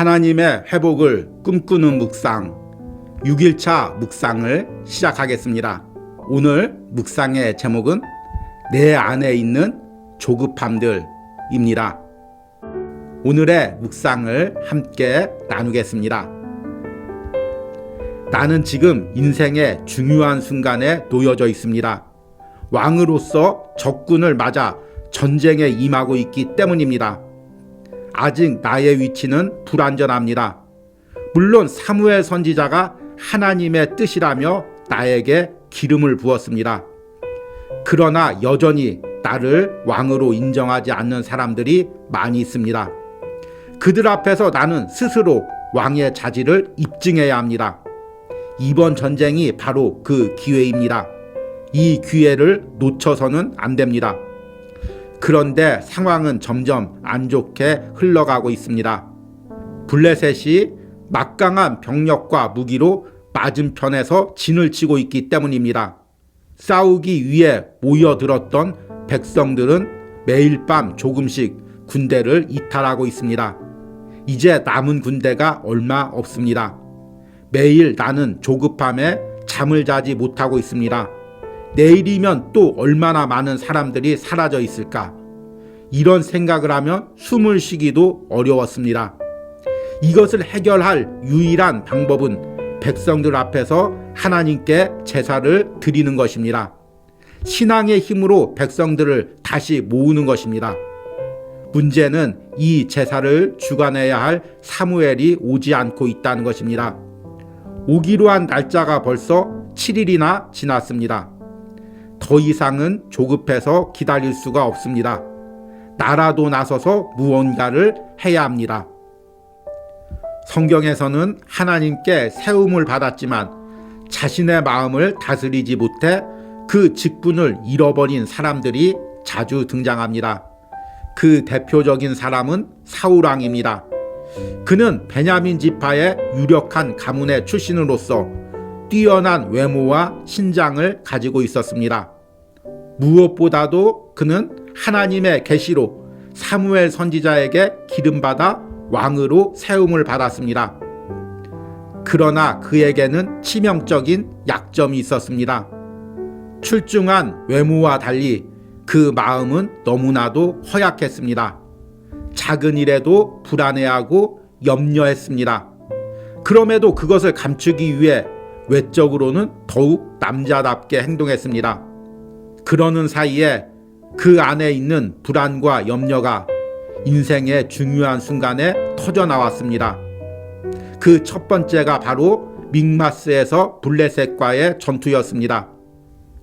하나님의 회복을 꿈꾸는 묵상 6일차 묵상을 시작하겠습니다. 오늘 묵상의 제목은 내 안에 있는 조급함들입니다. 오늘의 묵상을 함께 나누겠습니다. 나는 지금 인생의 중요한 순간에 놓여져 있습니다. 왕으로서 적군을 맞아 전쟁에 임하고 있기 때문입니다. 아직 나의 위치는 불완전합니다. 물론 사무엘 선지자가 하나님의 뜻이라며 나에게 기름을 부었습니다. 그러나 여전히 나를 왕으로 인정하지 않는 사람들이 많이 있습니다. 그들 앞에서 나는 스스로 왕의 자질을 입증해야 합니다. 이번 전쟁이 바로 그 기회입니다. 이 기회를 놓쳐서는 안 됩니다. 그런데 상황은 점점 안 좋게 흘러가고 있습니다. 블레셋이 막강한 병력과 무기로 맞은편에서 진을 치고 있기 때문입니다. 싸우기 위해 모여들었던 백성들은 매일 밤 조금씩 군대를 이탈하고 있습니다. 이제 남은 군대가 얼마 없습니다. 매일 나는 조급함에 잠을 자지 못하고 있습니다. 내일이면 또 얼마나 많은 사람들이 사라져 있을까? 이런 생각을 하면 숨을 쉬기도 어려웠습니다. 이것을 해결할 유일한 방법은 백성들 앞에서 하나님께 제사를 드리는 것입니다. 신앙의 힘으로 백성들을 다시 모으는 것입니다. 문제는 이 제사를 주관해야 할 사무엘이 오지 않고 있다는 것입니다. 오기로 한 날짜가 벌써 7일이나 지났습니다. 더 이상은 조급해서 기다릴 수가 없습니다. 나라도 나서서 무언가를 해야 합니다. 성경에서는 하나님께 세움을 받았지만 자신의 마음을 다스리지 못해 그 직분을 잃어버린 사람들이 자주 등장합니다. 그 대표적인 사람은 사울 왕입니다. 그는 베냐민 지파의 유력한 가문의 출신으로서 뛰어난 외모와 신장을 가지고 있었습니다. 무엇보다도 그는 하나님의 계시로 사무엘 선지자에게 기름받아 왕으로 세움을 받았습니다. 그러나 그에게는 치명적인 약점이 있었습니다. 출중한 외모와 달리 그 마음은 너무나도 허약했습니다. 작은 일에도 불안해하고 염려했습니다. 그럼에도 그것을 감추기 위해 외적으로는 더욱 남자답게 행동했습니다. 그러는 사이에 그 안에 있는 불안과 염려가 인생의 중요한 순간에 터져 나왔습니다. 그 첫 번째가 바로 믹마스에서 블레셋과의 전투였습니다.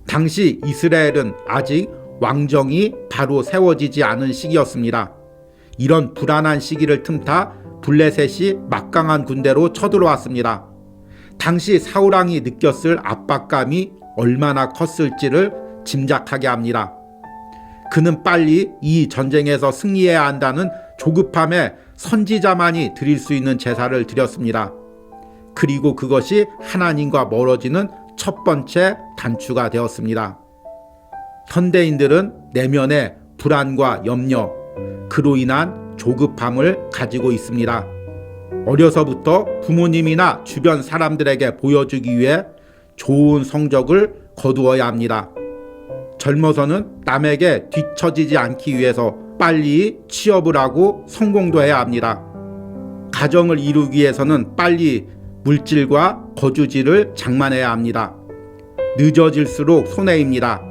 당시 이스라엘은 아직 왕정이 바로 세워지지 않은 시기였습니다. 이런 불안한 시기를 틈타 블레셋이 막강한 군대로 쳐들어왔습니다. 당시 사울왕이 느꼈을 압박감이 얼마나 컸을지를 짐작하게 합니다. 그는 빨리 이 전쟁에서 승리해야 한다는 조급함에 선지자만이 드릴 수 있는 제사를 드렸습니다. 그리고 그것이 하나님과 멀어지는 첫 번째 단추가 되었습니다. 현대인들은 내면의 불안과 염려, 그로 인한 조급함을 가지고 있습니다. 어려서부터 부모님이나 주변 사람들에게 보여주기 위해 좋은 성적을 거두어야 합니다. 젊어서는 남에게 뒤처지지 않기 위해서 빨리 취업을 하고 성공도 해야 합니다. 가정을 이루기 위해서는 빨리 물질과 거주지를 장만해야 합니다. 늦어질수록 손해입니다.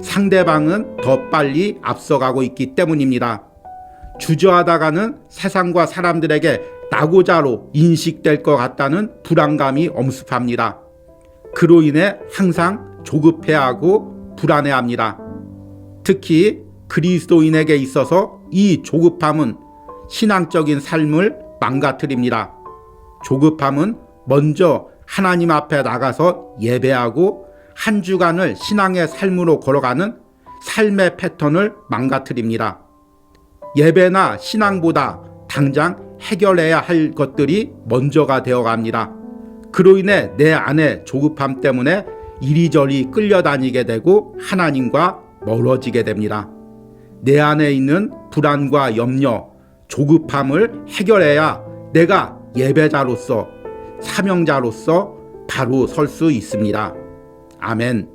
상대방은 더 빨리 앞서가고 있기 때문입니다. 주저하다가는 세상과 사람들에게 낙오자로 인식될 것 같다는 불안감이 엄습합니다. 그로 인해 항상 조급해하고 불안해합니다. 특히 그리스도인에게 있어서 이 조급함은 신앙적인 삶을 망가뜨립니다. 조급함은 먼저 하나님 앞에 나가서 예배하고 한 주간을 신앙의 삶으로 걸어가는 삶의 패턴을 망가뜨립니다. 예배나 신앙보다 당장 해결해야 할 것들이 먼저가 되어갑니다. 그로 인해 내 안의 조급함 때문에 이리저리 끌려다니게 되고 하나님과 멀어지게 됩니다. 내 안에 있는 불안과 염려, 조급함을 해결해야 내가 예배자로서 사명자로서 바로 설 수 있습니다. 아멘.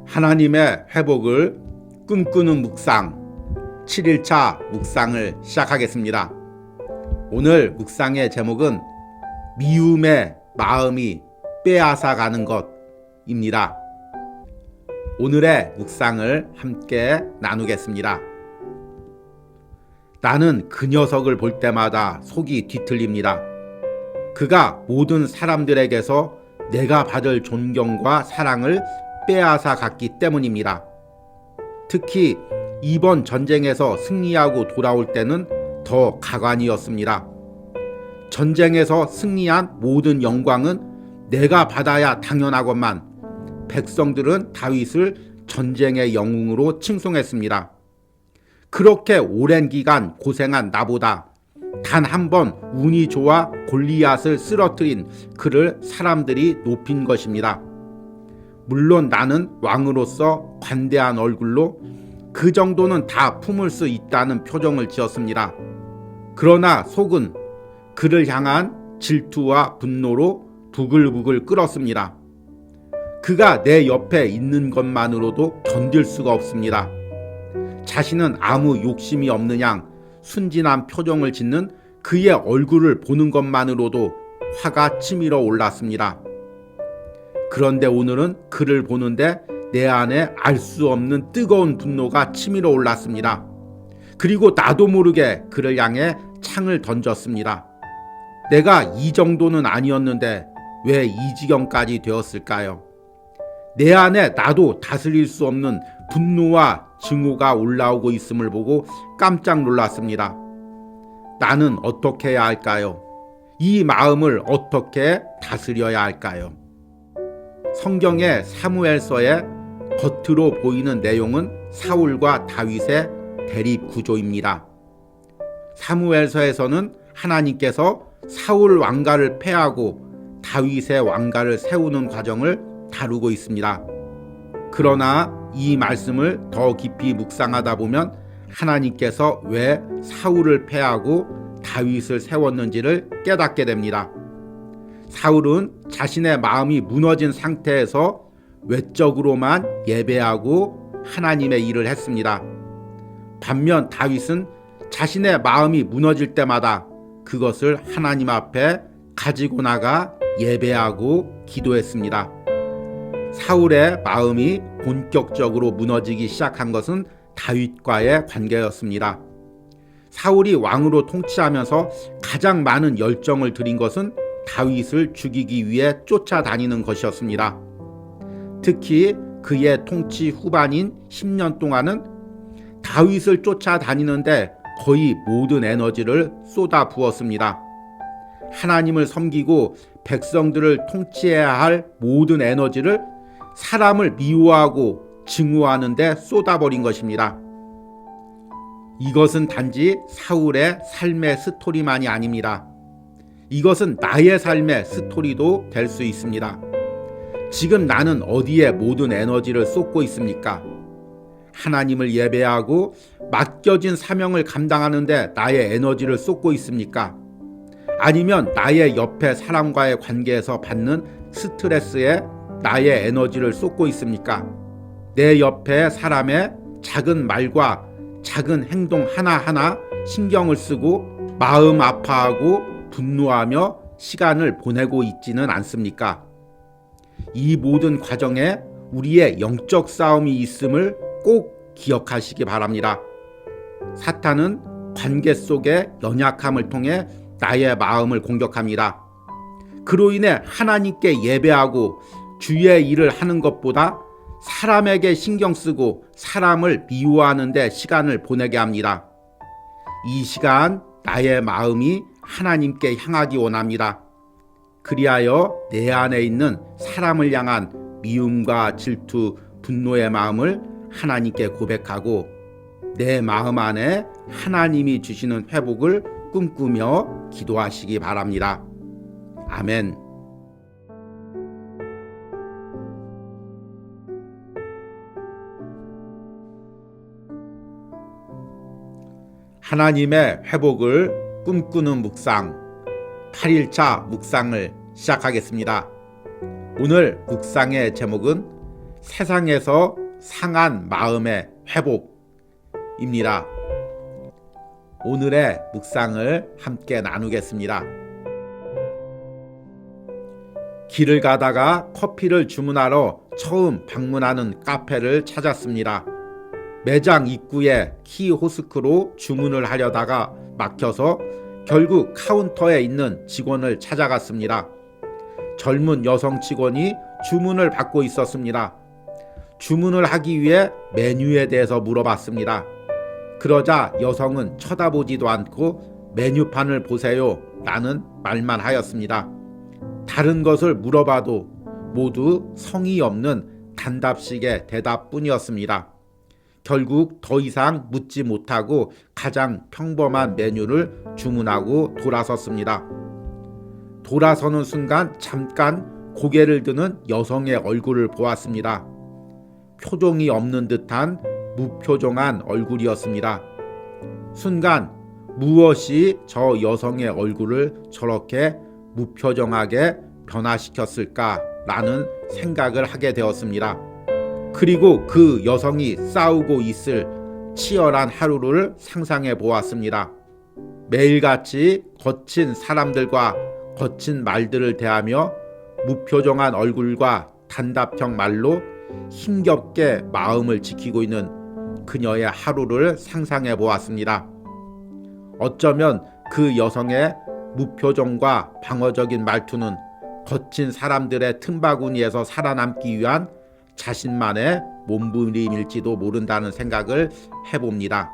하나님의 회복을 꿈꾸는 묵상 7일차 묵상을 시작하겠습니다. 오늘 묵상의 제목은 미움의 마음이 빼앗아 가는 것입니다. 오늘의 묵상을 함께 나누겠습니다. 나는 그 녀석을 볼 때마다 속이 뒤틀립니다. 그가 모든 사람들에게서 내가 받을 존경과 사랑을 빼앗아 갔기 때문입니다. 특히 이번 전쟁에서 승리하고 돌아올 때는 더 가관이었습니다. 전쟁에서 승리한 모든 영광은 내가 받아야 당연하건만 백성들은 다윗을 전쟁의 영웅으로 칭송했습니다. 그렇게 오랜 기간 고생한 나보다 단 한 번 운이 좋아 골리앗을 쓰러뜨린 그를 사람들이 높인 것입니다. 물론 나는 왕으로서 관대한 얼굴로 그 정도는 다 품을 수 있다는 표정을 지었습니다. 그러나 속은 그를 향한 질투와 분노로 부글부글 끓었습니다. 그가 내 옆에 있는 것만으로도 견딜 수가 없습니다. 자신은 아무 욕심이 없는 양 순진한 표정을 짓는 그의 얼굴을 보는 것만으로도 화가 치밀어 올랐습니다. 그런데 오늘은 그를 보는데 내 안에 알 수 없는 뜨거운 분노가 치밀어 올랐습니다. 그리고 나도 모르게 그를 향해 창을 던졌습니다. 내가 이 정도는 아니었는데 왜 이 지경까지 되었을까요? 내 안에 나도 다스릴 수 없는 분노와 증오가 올라오고 있음을 보고 깜짝 놀랐습니다. 나는 어떻게 해야 할까요? 이 마음을 어떻게 다스려야 할까요? 성경의 사무엘서의 겉으로 보이는 내용은 사울과 다윗의 대립 구조입니다. 사무엘서에서는 하나님께서 사울 왕가를 패하고 다윗의 왕가를 세우는 과정을 다루고 있습니다. 그러나 이 말씀을 더 깊이 묵상하다 보면 하나님께서 왜 사울을 패하고 다윗을 세웠는지를 깨닫게 됩니다. 사울은 자신의 마음이 무너진 상태에서 외적으로만 예배하고 하나님의 일을 했습니다. 반면 다윗은 자신의 마음이 무너질 때마다 그것을 하나님 앞에 가지고 나가 예배하고 기도했습니다. 사울의 마음이 본격적으로 무너지기 시작한 것은 다윗과의 관계였습니다. 사울이 왕으로 통치하면서 가장 많은 열정을 들인 것은 다윗을 죽이기 위해 쫓아다니는 것이었습니다. 특히 그의 통치 후반인 10년 동안은 다윗을 쫓아다니는데 거의 모든 에너지를 쏟아 부었습니다. 하나님을 섬기고 백성들을 통치해야 할 모든 에너지를 사람을 미워하고 증오하는 데 쏟아버린 것입니다. 이것은 단지 사울의 삶의 스토리만이 아닙니다. 이것은 나의 삶의 스토리도 될 수 있습니다. 지금 나는 어디에 모든 에너지를 쏟고 있습니까? 하나님을 예배하고 맡겨진 사명을 감당하는데 나의 에너지를 쏟고 있습니까? 아니면 나의 옆에 사람과의 관계에서 받는 스트레스에 나의 에너지를 쏟고 있습니까? 내 옆에 사람의 작은 말과 작은 행동 하나하나 신경을 쓰고 마음 아파하고 분노하며 시간을 보내고 있지는 않습니까? 이 모든 과정에 우리의 영적 싸움이 있음을 꼭 기억하시기 바랍니다. 사탄은 관계 속의 연약함을 통해 나의 마음을 공격합니다. 그로 인해 하나님께 예배하고 주의 일을 하는 것보다 사람에게 신경 쓰고 사람을 미워하는 데 시간을 보내게 합니다. 이 시간 나의 마음이 하나님께 향하기 원합니다. 그리하여 내 안에 있는 사람을 향한 미움과 질투, 분노의 마음을 하나님께 고백하고 내 마음 안에 하나님이 주시는 회복을 꿈꾸며 기도하시기 바랍니다. 아멘. 하나님의 회복을 꿈꾸는 묵상 8일차 묵상을 시작하겠습니다. 오늘 묵상의 제목은 세상에서 상한 마음의 회복입니다. 오늘의 묵상을 함께 나누겠습니다. 길을 가다가 커피를 주문하러 처음 방문하는 카페를 찾았습니다. 매장 입구에 키오스크로 주문을 하려다가 막혀서 결국 카운터에 있는 직원을 찾아갔습니다. 젊은 여성 직원이 주문을 받고 있었습니다. 주문을 하기 위해 메뉴에 대해서 물어봤습니다. 그러자 여성은 쳐다보지도 않고 메뉴판을 보세요 라는 말만 하였습니다. 다른 것을 물어봐도 모두 성의 없는 단답식의 대답뿐이었습니다. 결국 더 이상 묻지 못하고 가장 평범한 메뉴를 주문하고 돌아섰습니다. 돌아서는 순간 잠깐 고개를 드는 여성의 얼굴을 보았습니다. 표정이 없는 듯한 무표정한 얼굴이었습니다. 순간 무엇이 저 여성의 얼굴을 저렇게 무표정하게 변화시켰을까라는 생각을 하게 되었습니다. 그리고 그 여성이 싸우고 있을 치열한 하루를 상상해 보았습니다. 매일같이 거친 사람들과 거친 말들을 대하며 무표정한 얼굴과 단답형 말로 힘겹게 마음을 지키고 있는 그녀의 하루를 상상해 보았습니다. 어쩌면 그 여성의 무표정과 방어적인 말투는 거친 사람들의 틈바구니에서 살아남기 위한 자신만의 몸부림일지도 모른다는 생각을 해봅니다.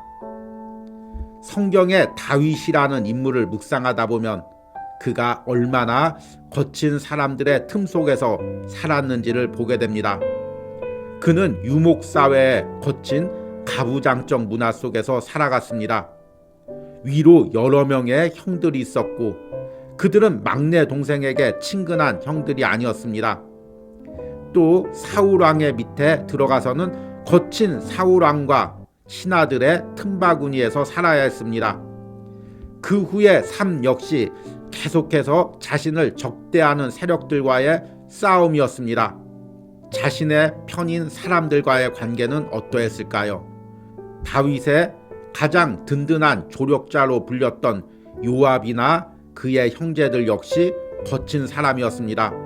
성경의 다윗이라는 인물을 묵상하다 보면 그가 얼마나 거친 사람들의 틈 속에서 살았는지를 보게 됩니다. 그는 유목사회의 거친 가부장적 문화 속에서 살아갔습니다. 위로 여러 명의 형들이 있었고 그들은 막내 동생에게 친근한 형들이 아니었습니다. 또 사울왕의 밑에 들어가서는 거친 사울왕과 신하들의 틈바구니에서 살아야 했습니다. 그 후에 삶 역시 계속해서 자신을 적대하는 세력들과의 싸움이었습니다. 자신의 편인 사람들과의 관계는 어떠했을까요? 다윗의 가장 든든한 조력자로 불렸던 요압이나 그의 형제들 역시 거친 사람이었습니다.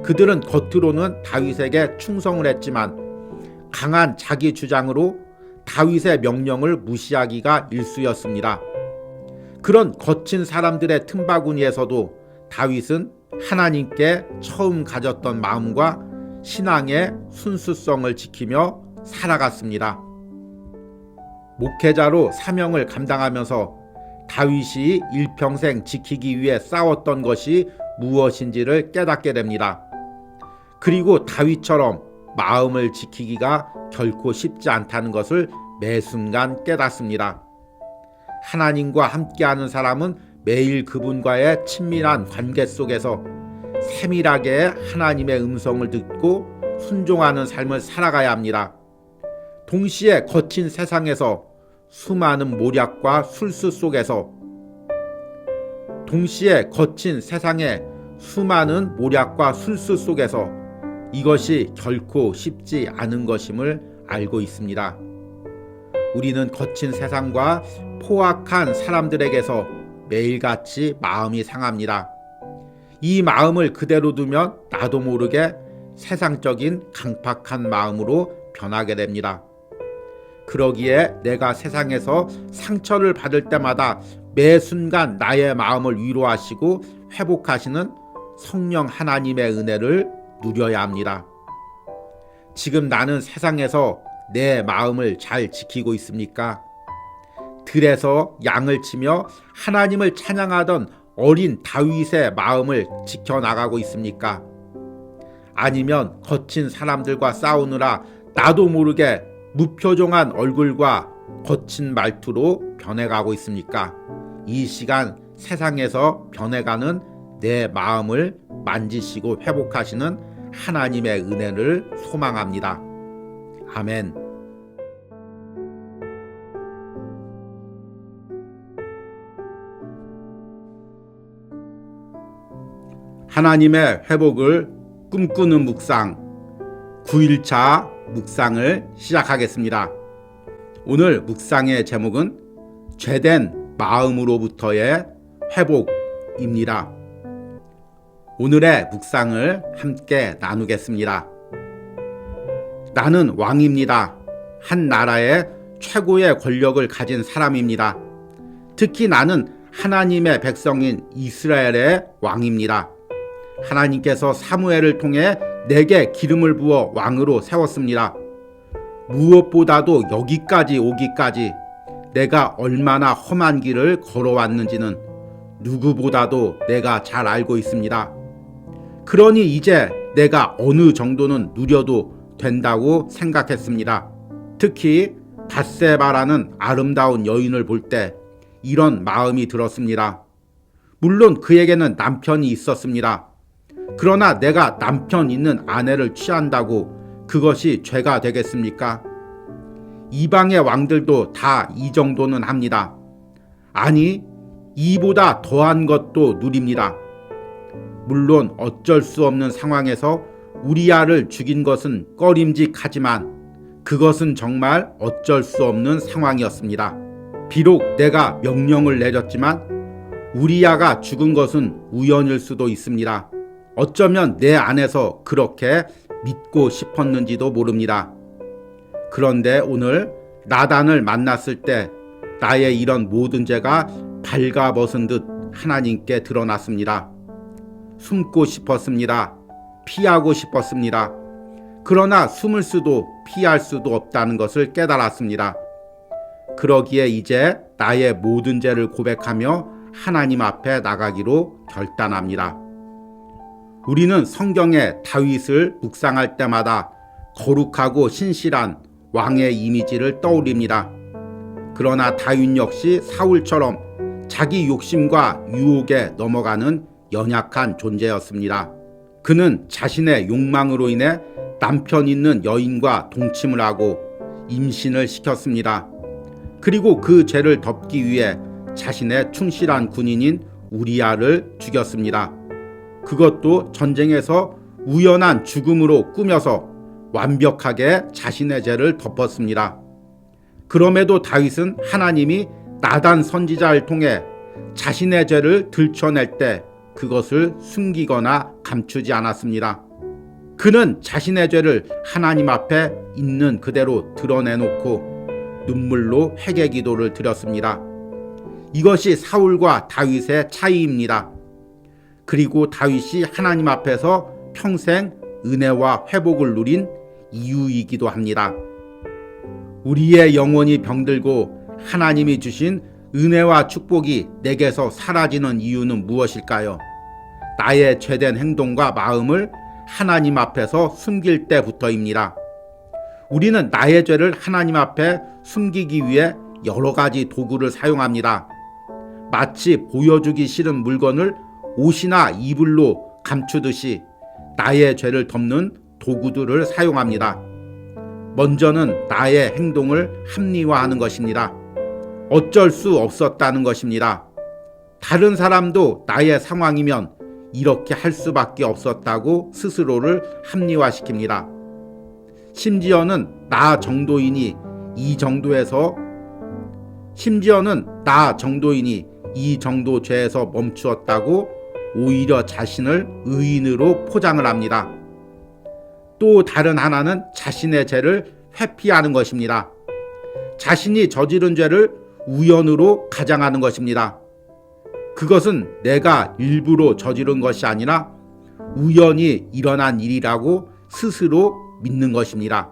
그들은 겉으로는 다윗에게 충성을 했지만 강한 자기 주장으로 다윗의 명령을 무시하기가 일쑤였습니다. 그런 거친 사람들의 틈바구니에서도 다윗은 하나님께 처음 가졌던 마음과 신앙의 순수성을 지키며 살아갔습니다. 목회자로 사명을 감당하면서 다윗이 일평생 지키기 위해 싸웠던 것이 무엇인지를 깨닫게 됩니다. 그리고 다윗처럼 마음을 지키기가 결코 쉽지 않다는 것을 매 순간 깨닫습니다. 하나님과 함께하는 사람은 매일 그분과의 친밀한 관계 속에서 세밀하게 하나님의 음성을 듣고 순종하는 삶을 살아가야 합니다. 동시에 거친 세상에서 수많은 모략과 술수 속에서 이것이 결코 쉽지 않은 것임을 알고 있습니다. 우리는 거친 세상과 포악한 사람들에게서 매일같이 마음이 상합니다. 이 마음을 그대로 두면 나도 모르게 세상적인 강팍한 마음으로 변하게 됩니다. 그러기에 내가 세상에서 상처를 받을 때마다 매 순간 나의 마음을 위로하시고 회복하시는 성령 하나님의 은혜를 누려야 합니다. 지금 나는 세상에서 내 마음을 잘 지키고 있습니까? 들에서 양을 치며 하나님을 찬양하던 어린 다윗의 마음을 지켜나가고 있습니까? 아니면 거친 사람들과 싸우느라 나도 모르게 무표정한 얼굴과 거친 말투로 변해가고 있습니까? 이 시간 세상에서 변해가는 내 마음을 만지시고 회복하시는 하나님의 은혜를 소망합니다. 아멘. 하나님의 회복을 꿈꾸는 묵상 9일차 묵상을 시작하겠습니다. 오늘 묵상의 제목은 죄된 마음으로부터의 회복입니다. 오늘의 묵상을 함께 나누겠습니다. 나는 왕입니다. 한 나라의 최고의 권력을 가진 사람입니다. 특히 나는 하나님의 백성인 이스라엘의 왕입니다. 하나님께서 사무엘을 통해 내게 기름을 부어 왕으로 세웠습니다. 무엇보다도 여기까지 오기까지 내가 얼마나 험한 길을 걸어왔는지는 누구보다도 내가 잘 알고 있습니다. 그러니 이제 내가 어느 정도는 누려도 된다고 생각했습니다. 특히 밧세바라는 아름다운 여인을 볼 때 이런 마음이 들었습니다. 물론 그에게는 남편이 있었습니다. 그러나 내가 남편 있는 아내를 취한다고 그것이 죄가 되겠습니까? 이방의 왕들도 다 이 정도는 합니다. 아니, 이보다 더한 것도 누립니다. 물론 어쩔 수 없는 상황에서 우리아를 죽인 것은 꺼림직하지만 그것은 정말 어쩔 수 없는 상황이었습니다. 비록 내가 명령을 내렸지만 우리아가 죽은 것은 우연일 수도 있습니다. 어쩌면 내 안에서 그렇게 믿고 싶었는지도 모릅니다. 그런데 오늘 나단을 만났을 때 나의 이런 모든 죄가 발가벗은 듯 하나님께 드러났습니다. 숨고 싶었습니다. 피하고 싶었습니다. 그러나 숨을 수도 피할 수도 없다는 것을 깨달았습니다. 그러기에 이제 나의 모든 죄를 고백하며 하나님 앞에 나가기로 결단합니다. 우리는 성경의 다윗을 묵상할 때마다 거룩하고 신실한 왕의 이미지를 떠올립니다. 그러나 다윗 역시 사울처럼 자기 욕심과 유혹에 넘어가는 연약한 존재였습니다. 그는 자신의 욕망으로 인해 남편 있는 여인과 동침을 하고 임신을 시켰습니다. 그리고 그 죄를 덮기 위해 자신의 충실한 군인인 우리아를 죽였습니다. 그것도 전쟁에서 우연한 죽음으로 꾸며서 완벽하게 자신의 죄를 덮었습니다. 그럼에도 다윗은 하나님이 나단 선지자를 통해 자신의 죄를 들춰낼 때 그것을 숨기거나 감추지 않았습니다. 그는 자신의 죄를 하나님 앞에 있는 그대로 드러내놓고 눈물로 회개 기도를 드렸습니다. 이것이 사울과 다윗의 차이입니다. 그리고 다윗이 하나님 앞에서 평생 은혜와 회복을 누린 이유이기도 합니다. 우리의 영혼이 병들고 하나님이 주신 은혜와 축복이 내게서 사라지는 이유는 무엇일까요? 나의 죄된 행동과 마음을 하나님 앞에서 숨길 때부터입니다. 우리는 나의 죄를 하나님 앞에 숨기기 위해 여러 가지 도구를 사용합니다. 마치 보여주기 싫은 물건을 옷이나 이불로 감추듯이 나의 죄를 덮는 도구들을 사용합니다. 먼저는 나의 행동을 합리화하는 것입니다. 어쩔 수 없었다는 것입니다. 다른 사람도 나의 상황이면 이렇게 할 수밖에 없었다고 스스로를 합리화시킵니다. 심지어는 나 정도인이 이 정도 죄에서 멈추었다고 오히려 자신을 의인으로 포장을 합니다. 또 다른 하나는 자신의 죄를 회피하는 것입니다. 자신이 저지른 죄를 우연으로 가장하는 것입니다. 그것은 내가 일부러 저지른 것이 아니라 우연히 일어난 일이라고 스스로 믿는 것입니다.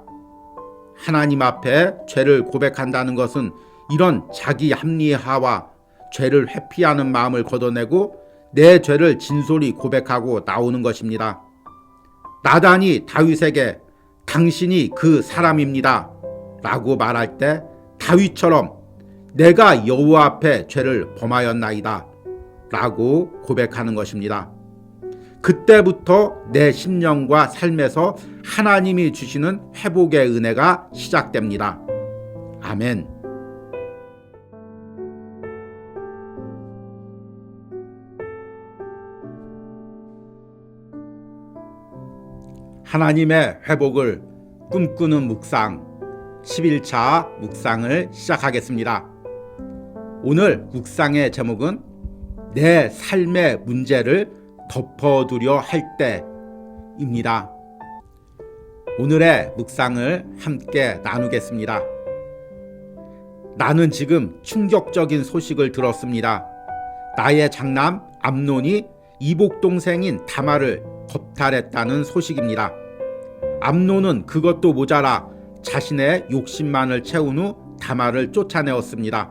하나님 앞에 죄를 고백한다는 것은 이런 자기 합리화와 죄를 회피하는 마음을 걷어내고 내 죄를 진솔히 고백하고 나오는 것입니다. 나단이 다윗에게 당신이 그 사람입니다 라고 말할 때 다윗처럼 내가 여호와 앞에 죄를 범하였나이다 라고 고백하는 것입니다. 그때부터 내 심령과 삶에서 하나님이 주시는 회복의 은혜가 시작됩니다. 아멘. 하나님의 회복을 꿈꾸는 묵상 11차 묵상을 시작하겠습니다. 오늘 묵상의 제목은 내 삶의 문제를 덮어두려 할 때입니다. 오늘의 묵상을 함께 나누겠습니다. 나는 지금 충격적인 소식을 들었습니다. 나의 장남 암논이 이복 동생인 다말을 겁탈했다는 소식입니다. 암논은 그것도 모자라 자신의 욕심만을 채운 후 다말을 쫓아내었습니다.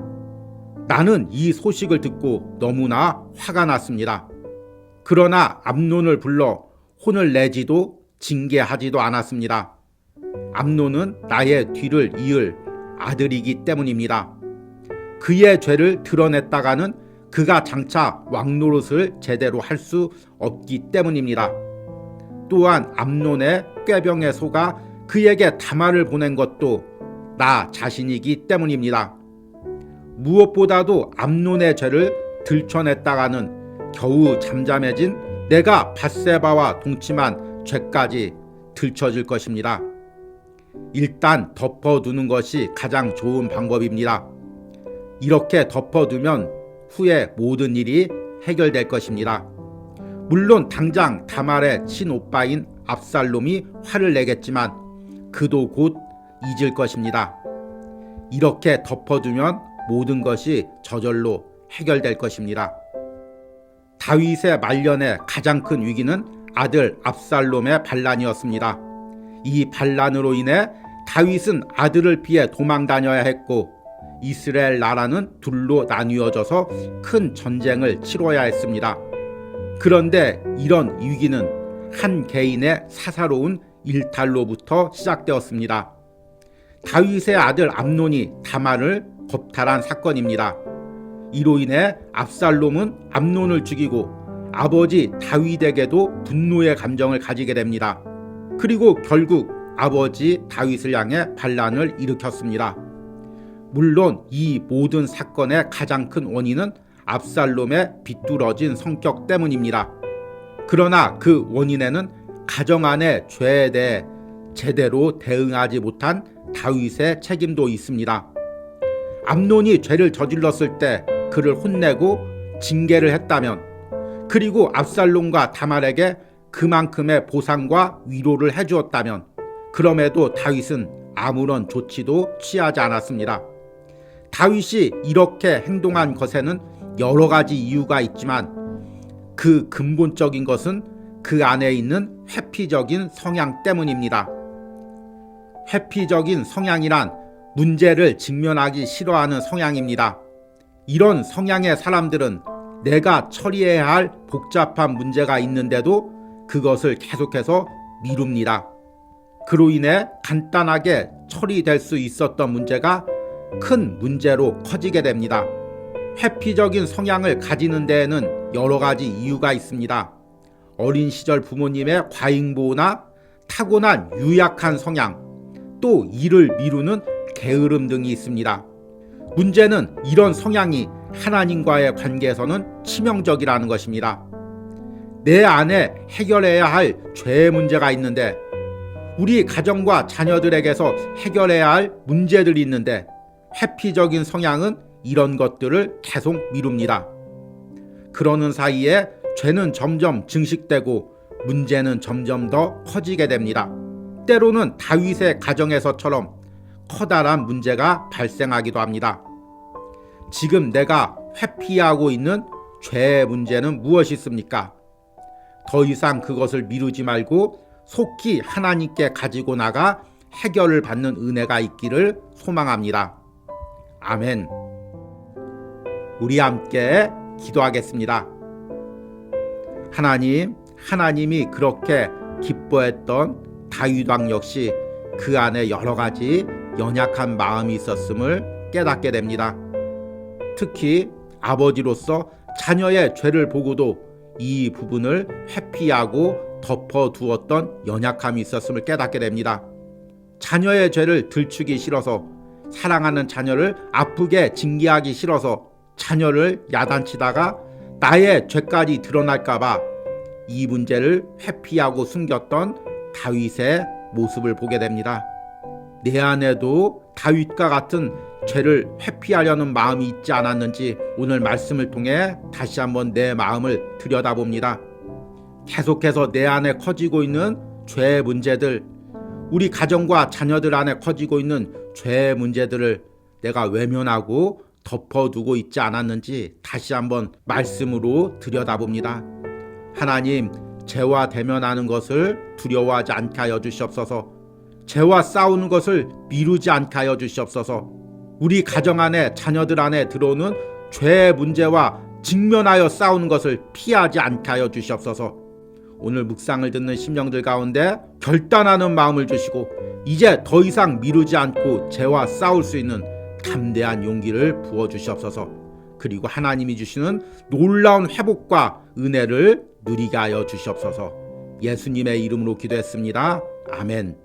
나는 이 소식을 듣고 너무나 화가 났습니다. 그러나 암논을 불러 혼을 내지도 징계하지도 않았습니다. 암논은 나의 뒤를 이을 아들이기 때문입니다. 그의 죄를 드러냈다가는 그가 장차 왕노릇을 제대로 할 수 없기 때문입니다. 또한 암논의 꾀병에 속아 그에게 다말을 보낸 것도 나 자신이기 때문입니다. 무엇보다도 암논의 죄를 들춰냈다가는 겨우 잠잠해진 내가 밧세바와 동침한 죄까지 들춰질 것입니다. 일단 덮어두는 것이 가장 좋은 방법입니다. 이렇게 덮어두면 후에 모든 일이 해결될 것입니다. 물론 당장 다말의 친오빠인 압살롬이 화를 내겠지만 그도 곧 잊을 것입니다. 이렇게 덮어두면 모든 것이 저절로 해결될 것입니다. 다윗의 말년의 가장 큰 위기는 아들 압살롬의 반란이었습니다. 이 반란으로 인해 다윗은 아들을 피해 도망 다녀야 했고 이스라엘 나라는 둘로 나뉘어져서 큰 전쟁을 치러야 했습니다. 그런데 이런 위기는 한 개인의 사사로운 일탈로부터 시작되었습니다. 다윗의 아들 암논이 다말을 겁탈한 사건입니다. 이로 인해 압살롬은 암논을 죽이고 아버지 다윗에게도 분노의 감정을 가지게 됩니다. 그리고 결국 아버지 다윗을 향해 반란을 일으켰습니다. 물론 이 모든 사건의 가장 큰 원인은 압살롬의 비뚤어진 성격 때문입니다. 그러나 그 원인에는 가정 안의 죄에 대해 제대로 대응하지 못한 다윗의 책임도 있습니다. 암논이 죄를 저질렀을 때 그를 혼내고 징계를 했다면, 그리고 압살롬과 다말에게 그만큼의 보상과 위로를 해주었다면, 그럼에도 다윗은 아무런 조치도 취하지 않았습니다. 다윗이 이렇게 행동한 것에는 여러 가지 이유가 있지만 그 근본적인 것은 그 안에 있는 회피적인 성향 때문입니다. 회피적인 성향이란 문제를 직면하기 싫어하는 성향입니다. 이런 성향의 사람들은 내가 처리해야 할 복잡한 문제가 있는데도 그것을 계속해서 미룹니다. 그로 인해 간단하게 처리될 수 있었던 문제가 큰 문제로 커지게 됩니다. 회피적인 성향을 가지는 데에는 여러 가지 이유가 있습니다. 어린 시절 부모님의 과잉보호나 타고난 유약한 성향, 또 일을 미루는 게으름 등이 있습니다. 문제는 이런 성향이 하나님과의 관계에서는 치명적이라는 것입니다. 내 안에 해결해야 할 죄의 문제가 있는데, 우리 가정과 자녀들에게서 해결해야 할 문제들이 있는데, 회피적인 성향은 이런 것들을 계속 미룹니다. 그러는 사이에 죄는 점점 증식되고 문제는 점점 더 커지게 됩니다. 때로는 다윗의 가정에서처럼 커다란 문제가 발생하기도 합니다. 지금 내가 회피하고 있는 죄의 문제는 무엇이 있습니까? 더 이상 그것을 미루지 말고 속히 하나님께 가지고 나가 해결을 받는 은혜가 있기를 소망합니다. 아멘. 우리 함께 기도하겠습니다. 하나님이 그렇게 기뻐했던 다윗 왕 역시 그 안에 여러 가지 연약한 마음이 있었음을 깨닫게 됩니다. 특히 아버지로서 자녀의 죄를 보고도 이 부분을 회피하고 덮어두었던 연약함이 있었음을 깨닫게 됩니다. 자녀의 죄를 들추기 싫어서, 사랑하는 자녀를 아프게 징계하기 싫어서 자녀를 야단치다가 나의 죄까지 드러날까봐 이 문제를 회피하고 숨겼던 다윗의 모습을 보게 됩니다. 내 안에도 다윗과 같은 죄를 회피하려는 마음이 있지 않았는지 오늘 말씀을 통해 다시 한번 내 마음을 들여다봅니다. 계속해서 내 안에 커지고 있는 죄의 문제들, 우리 가정과 자녀들 안에 커지고 있는 죄의 문제들을 내가 외면하고 덮어두고 있지 않았는지 다시 한번 말씀으로 들여다봅니다. 하나님, 죄와 대면하는 것을 두려워하지 않게 하여 주시옵소서. 죄와 싸우는 것을 미루지 않게 하여 주시옵소서. 우리 가정 안에 자녀들 안에 들어오는 죄의 문제와 직면하여 싸우는 것을 피하지 않게 하여 주시옵소서. 오늘 묵상을 듣는 심령들 가운데 결단하는 마음을 주시고 이제 더 이상 미루지 않고 죄와 싸울 수 있는 담대한 용기를 부어주시옵소서. 그리고 하나님이 주시는 놀라운 회복과 은혜를 누리게 하여 주시옵소서. 예수님의 이름으로 기도했습니다. 아멘.